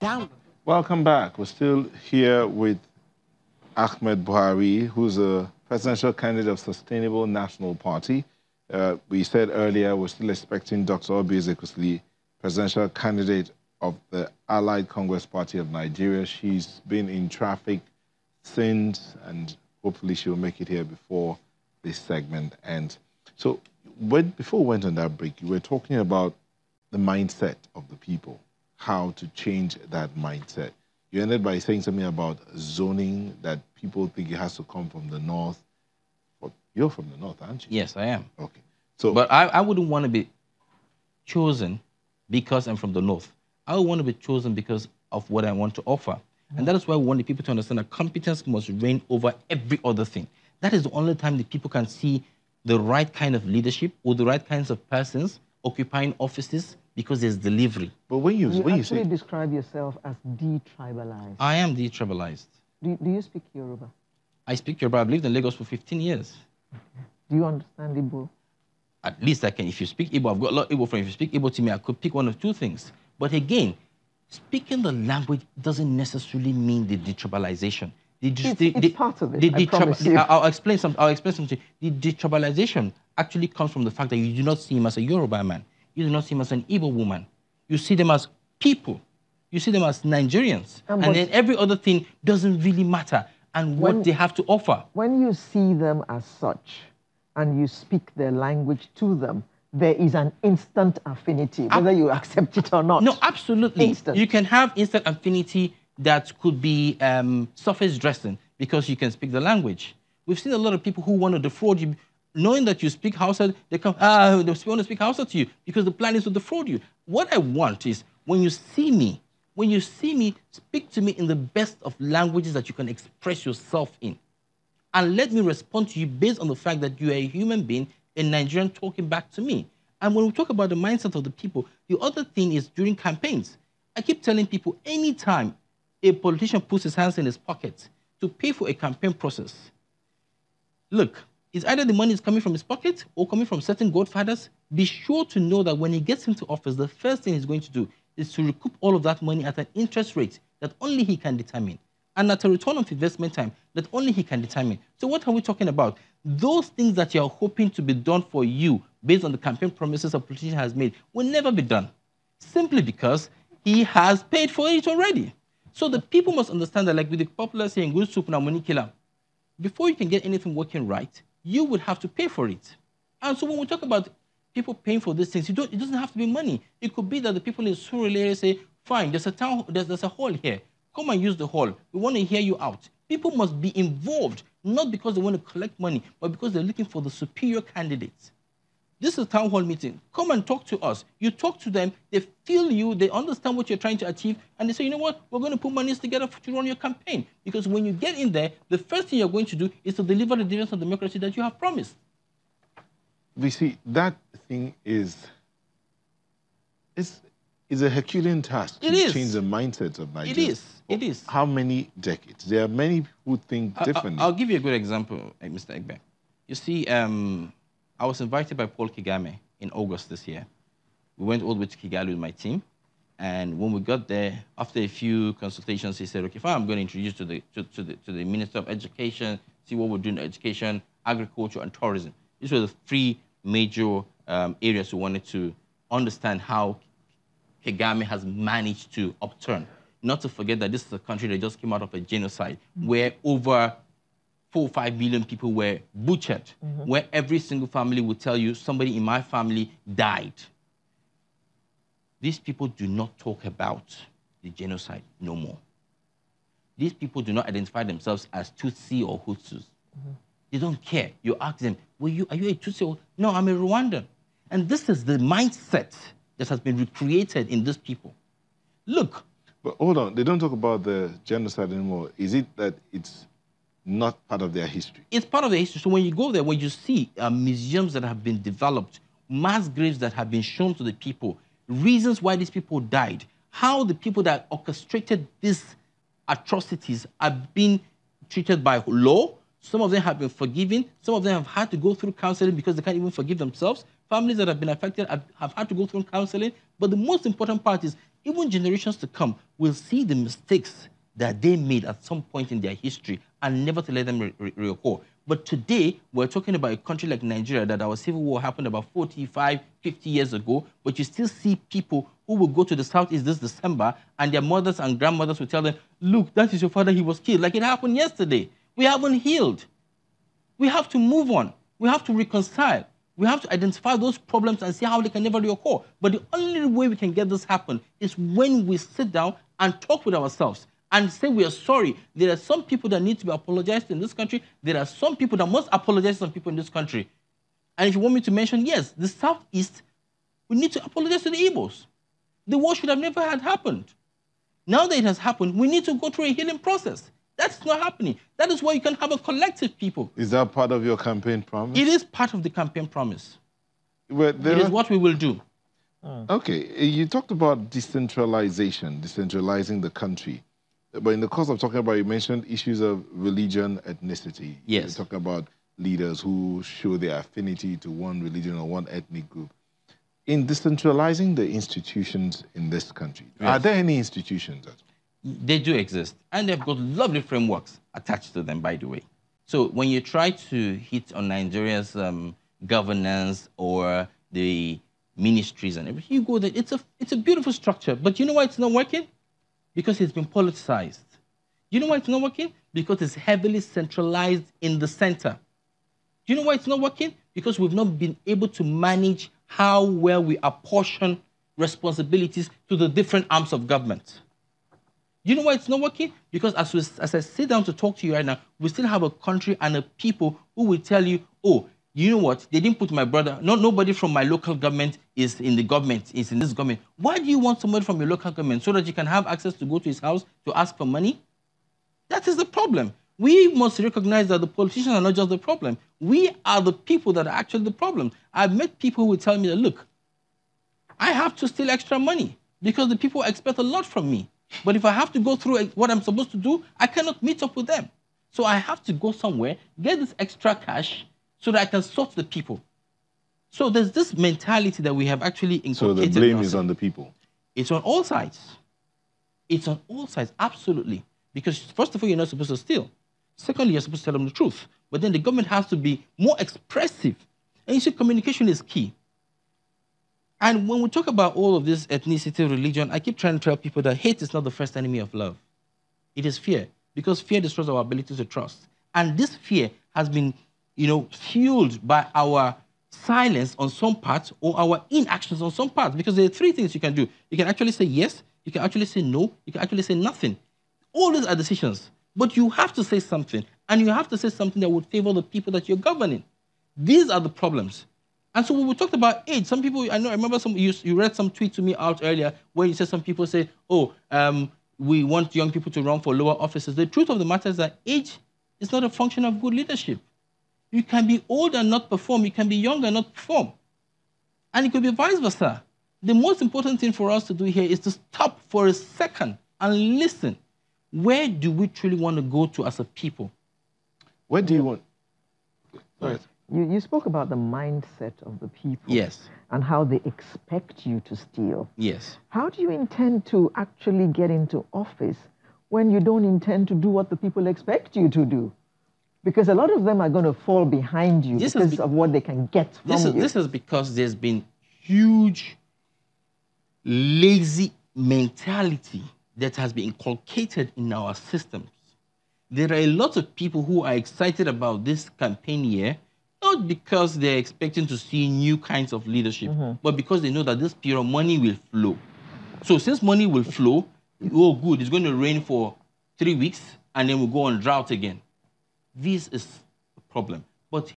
down. Welcome back. We're still here with Ahmed Buhari, who's a presidential candidate of Sustainable National Party. We said earlier we're still expecting Dr. Obi Ezekwesili, presidential candidate of the Allied Congress Party of Nigeria. She's been in traffic since, and hopefully she'll make it here before this segment ends. So before we went on that break, you were talking about the mindset of the people, how to change that mindset. You ended by saying something about zoning, that people think it has to come from the north. But you're from the north, aren't you? Yes, I am. Okay. So, but I wouldn't want to be chosen because I'm from the north. I would want to be chosen because of what I want to offer. And that is why we want the people to understand that competence must reign over every other thing. That is the only time that people can see the right kind of leadership or the right kinds of persons occupying offices, because there's delivery. But when you actually describe yourself as detribalized. I am detribalized. Do you speak Yoruba? I speak Yoruba. I've lived in Lagos for 15 years. Okay. Do you understand Igbo? At least I can. If you speak Igbo, I've got a lot of Igbo friends. If you speak Igbo to me, I could pick one of two things. But again, speaking the language doesn't necessarily mean the detribalization. It's part of it, I promise you. I'll explain something. The detribalization actually comes from the fact that you do not see him as a Yoruba man. You do not see him as an Igbo woman. You see them as people. You see them as Nigerians. And then every other thing doesn't really matter and what they have to offer. When you see them as such and you speak their language to them, there is an instant affinity, whether you accept it or not. No, absolutely. Instant. You can have instant affinity that could be surface dressing because you can speak the language. We've seen a lot of people who want to defraud you, knowing that you speak Hausa, they come, they want to speak Hausa to you because the plan is to defraud you. What I want is when you see me, speak to me in the best of languages that you can express yourself in. And let me respond to you based on the fact that you are a human being, a Nigerian talking back to me. And when we talk about the mindset of the people, the other thing is during campaigns. I keep telling people, anytime a politician puts his hands in his pocket to pay for a campaign process, look, it's either the money is coming from his pocket or coming from certain godfathers. Be sure to know that when he gets into office, the first thing he's going to do is to recoup all of that money at an interest rate that only he can determine, and at a return of investment time that only he can determine. So what are we talking about? Those things that you're hoping to be done for you based on the campaign promises a politician has made will never be done, simply because he has paid for it already. So the people must understand that, like with the popular saying, good soup na money killer, before you can get anything working right, you would have to pay for it. And so when we talk about people paying for these things, it doesn't have to be money. It could be that the people in Surulere say, fine, there's a hall here. Come and use the hall. We want to hear you out. People must be involved, not because they want to collect money, but because they're looking for the superior candidates. This is a town hall meeting. Come and talk to us. You talk to them, they feel you, they understand what you're trying to achieve, and they say, you know what, we're going to put monies together to run your campaign. Because when you get in there, the first thing you're going to do is to deliver the dividends of democracy that you have promised. We see, that thing is a Herculean task to change the mindset of Nigeria. It is. How many decades? There are many who think differently. I'll give you a good example, Mr. Egbe. You see, I was invited by Paul Kagame in August this year. We went all the way to Kigali with my team. And when we got there, after a few consultations, he said, okay, fine, I'm going to introduce you to the Minister of Education, see what we're doing in education, agriculture, and tourism. These were the three major areas we wanted to understand how Kagame has managed to upturn. Not to forget that this is a country that just came out of a genocide where over 4 or 5 million people were butchered, where every single family would tell you somebody in my family died. These people do not talk about the genocide no more. These people do not identify themselves as Tutsi or Hutus. They don't care. You ask them, are you a Tutsi? Or, no, I'm a Rwandan. And this is the mindset that has been recreated in these people. Look. But hold on, they don't talk about the genocide anymore. Is it that it's not part of their history? It's part of their history. So when you go there, when you see museums that have been developed, mass graves that have been shown to the people, reasons why these people died, how the people that orchestrated these atrocities are being treated by law. Some of them have been forgiven. Some of them have had to go through counseling because they can't even forgive themselves. Families that have been affected have had to go through counseling. But the most important part is even generations to come will see the mistakes that they made at some point in their history and never to let them reoccur. But today, we're talking about a country like Nigeria, that our civil war happened about 45, 50 years ago, but you still see people who will go to the southeast this December, and their mothers and grandmothers will tell them, look, that is your father, he was killed, like it happened yesterday. We haven't healed. We have to move on. We have to reconcile. We have to identify those problems and see how they can never reoccur. But the only way we can get this happen is when we sit down and talk with ourselves and say we are sorry. There are some people that need to be apologized in this country. There are some people that must apologize to some people in this country. And if you want me to mention, yes, the Southeast, we need to apologize to the Igbos. The war should have never had happened. Now that it has happened, we need to go through a healing process. That's not happening. That is why you can have a collective people. Is that part of your campaign promise? It is part of the campaign promise. It is what we will do. Okay, you talked about decentralization, decentralizing the country. But in the course of talking about, you mentioned issues of religion, ethnicity. Yes. You talk about leaders who show their affinity to one religion or one ethnic group. In decentralizing the institutions in this country, yes, are there any institutions? They do exist, and they've got lovely frameworks attached to them, by the way. So when you try to hit on Nigeria's governance or the ministries and everything, you go there, it's a beautiful structure, but you know why it's not working? Because it's been politicized. You know why it's not working? Because it's heavily centralized in the center. Do you know why it's not working? Because we've not been able to manage how well we apportion responsibilities to the different arms of government. You know why it's not working? Because as I sit down to talk to you right now, we still have a country and a people who will tell you, oh, you know what? They didn't put my brother. Nobody from my local government is in the government, is in this government. Why do you want somebody from your local government? So that you can have access to go to his house to ask for money? That is the problem. We must recognize that the politicians are not just the problem. We are the people that are actually the problem. I've met people who will tell me that, look, I have to steal extra money because the people expect a lot from me. But if I have to go through what I'm supposed to do, I cannot meet up with them. So I have to go somewhere, get this extra cash so that I can sort the people. So there's this mentality that we have actually inculcated. So the blame is on the people? It's on all sides. It's on all sides, absolutely. Because first of all, you're not supposed to steal. Secondly, you're supposed to tell them the truth. But then the government has to be more expressive. And you see, communication is key. And when we talk about all of this ethnicity, religion, I keep trying to tell people that hate is not the first enemy of love. It is fear, because fear destroys our ability to trust. And this fear has been, fueled by our silence on some parts or our inactions on some parts, because there are three things you can do. You can actually say yes, you can actually say no, you can actually say nothing. All these are decisions, but you have to say something, and you have to say something that would favor the people that you're governing. These are the problems. And so when we talked about age, some people, I remember you read some tweet to me out earlier where you said some people say, we want young people to run for lower offices. The truth of the matter is that age is not a function of good leadership. You can be old and not perform. You can be young and not perform. And it could be vice versa. The most important thing for us to do here is to stop for a second and listen. Where do we truly want to go to as a people? Where do you want? Right. You spoke about the mindset of the people. Yes. And how they expect you to steal. Yes. How do you intend to actually get into office when you don't intend to do what the people expect you to do? Because a lot of them are going to fall behind you because of what they can get from you. This is because there's been huge, lazy mentality that has been inculcated in our systems. There are a lot of people who are excited about this campaign year, not because they're expecting to see new kinds of leadership, but because they know that this period of money will flow. So since money will flow, oh good, it's going to rain for 3 weeks, and then we'll go on drought again. This is a problem.